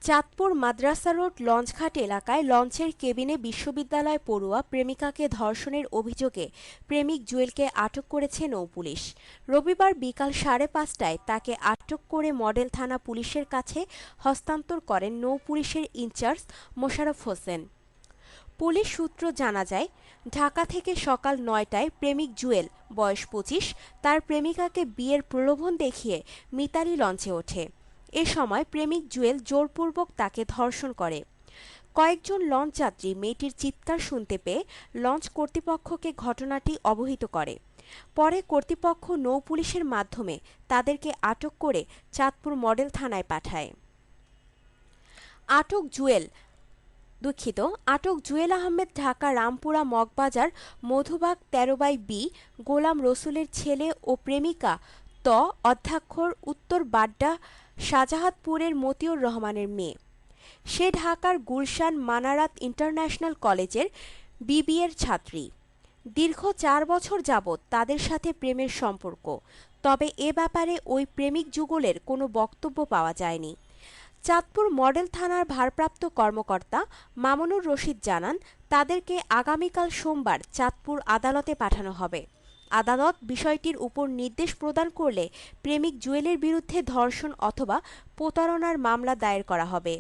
চাঁদপুর মাদ্রাসা road লঞ্চঘাট এলাকায় লঞ্চের কেবিনে বিশ্ববিদ্যালয় পড়ুয়া প্রেমিকাকে ধর্ষণের অভিযোগে প্রেমিক জুয়েলকে আটক করেছে নৌপুলিশ। রবিবার বিকাল ৫:৩০টায় তাকে আটক করে মডেল থানা পুলিশের কাছে হস্তান্তর করেন নৌপুলিশের ইনচার্জ মোশাররফ হোসেন। পুলিশ সূত্র জানা যায়, ঢাকা থেকে সকাল ৯টায় প্রেমিক জুয়েল, বয়স ২৫, তার প্রেমিকাকে বিয়ের প্রলোভন দেখিয়ে মিতালি লঞ্চে ওঠে। এ সময় প্রেমিক জুয়েল জোরপূর্বক তাকে ধর্ষণ করে। কয়েকজন লঞ্চ যাত্রী মেয়েটির চিৎকার শুনতে পেয়ে লঞ্চ কর্তৃপক্ষকে ঘটনাটি অবহিত করে। পরে কর্তৃপক্ষ নৌপুলিশের মাধ্যমে তাদেরকে আটক করে চাঁদপুর মডেল থানায় পাঠায়। আটক জুয়েল আটক জুয়েল আহমেদ ঢাকা রামপুরা মগবাজার মধুবাগ ১৩/বি গোলাম রসুলের ছেলে ও প্রেমিকা অধ্যক্ষর উত্তর বাড্ডা শাহজাহাদপুরের মতিউর রহমানের মেয়ে। সে ঢাকার গুলশান মানারাত ইন্টারন্যাশনাল কলেজের বিবিএর ছাত্রী। দীর্ঘ ৪ বছর যাবৎ তাদের সাথে প্রেমের সম্পর্ক, তবে এ ব্যাপারে ওই প্রেমিক যুগলের কোনো বক্তব্য পাওয়া যায়নি। চাঁদপুর মডেল থানার ভারপ্রাপ্ত কর্মকর্তা মামুনুর রশিদ জানান, তাদেরকে আগামীকাল সোমবার চাঁদপুর আদালতে পাঠানো হবে। আদালত বিষয়টির উপর নির্দেশ প্রদান করলে প্রেমিক জুয়েলের বিরুদ্ধে ধর্ষণ অথবা প্রতারণার মামলা দায়ের করা হবে।